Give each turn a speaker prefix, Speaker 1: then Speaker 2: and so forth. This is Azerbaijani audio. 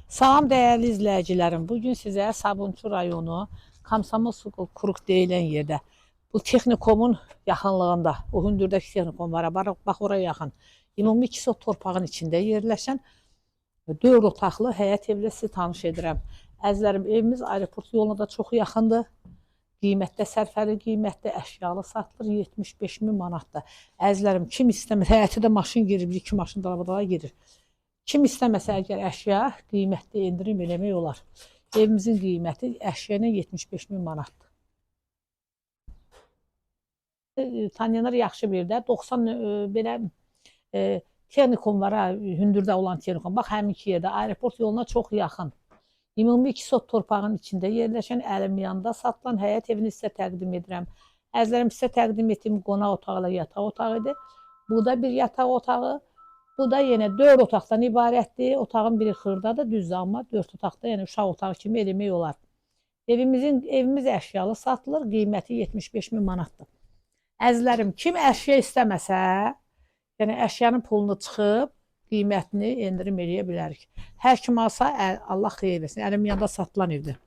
Speaker 1: Salam dəyərli izləyicilərim. Bugün sizə Sabunçu rayonu Komsomolsk Kruk deyilən yerdə, bu texnikomun yaxınlığında, o hündürdəki texnikom var, bax oraya yaxın, ümumi 2 sot torpağın içində yerləşən 4 otaqlı həyət evlə sizi tanış edirəm. Əzizlərim, evimiz aeroport yoluna da çox yaxındır. Qiymətdə, sərfəli qiymətdə əşyalı satılır, 75 min manatda. Əzizlərim, kim istəmir, həyəti də maşın girir, 2 maşın dalabadala girir. Kim istəməsə əgər əşya qiymətli endirim eləmək olar. Evimizin qiyməti əşya ilə 75 min manatdır. Tanıyanlar yaxşı bilir də, 90 belə texnikum var, hündürdə olan texnikum. Bax, həminki yerdə, aeroport yoluna çox yaxın. Ümumi 2 sot torpağın içində yerləşən əlim yanında satılan həyət evini sizə təqdim edirəm. Əzizlərim, sizə təqdim etdiyim qonaq otağı ilə yataq otağı idi. Bu da bir yataq otağı. Bu da yenə 4 otaqdan ibarətdir. Otağın biri xırdadır, düzdür, amma 4 otaqda, yəni uşaq otağı kimi eləmək olar. Evimiz əşyalı satılır, qiyməti 75 min manatdır. Əzizlərim, kim əşya istəməsə, yəni əşyanın pulunu çıxıb, qiymətini endirim eləyə bilərik. Hər kim alsa, Allah xeyir versin. Əlim yanında satılan evdir.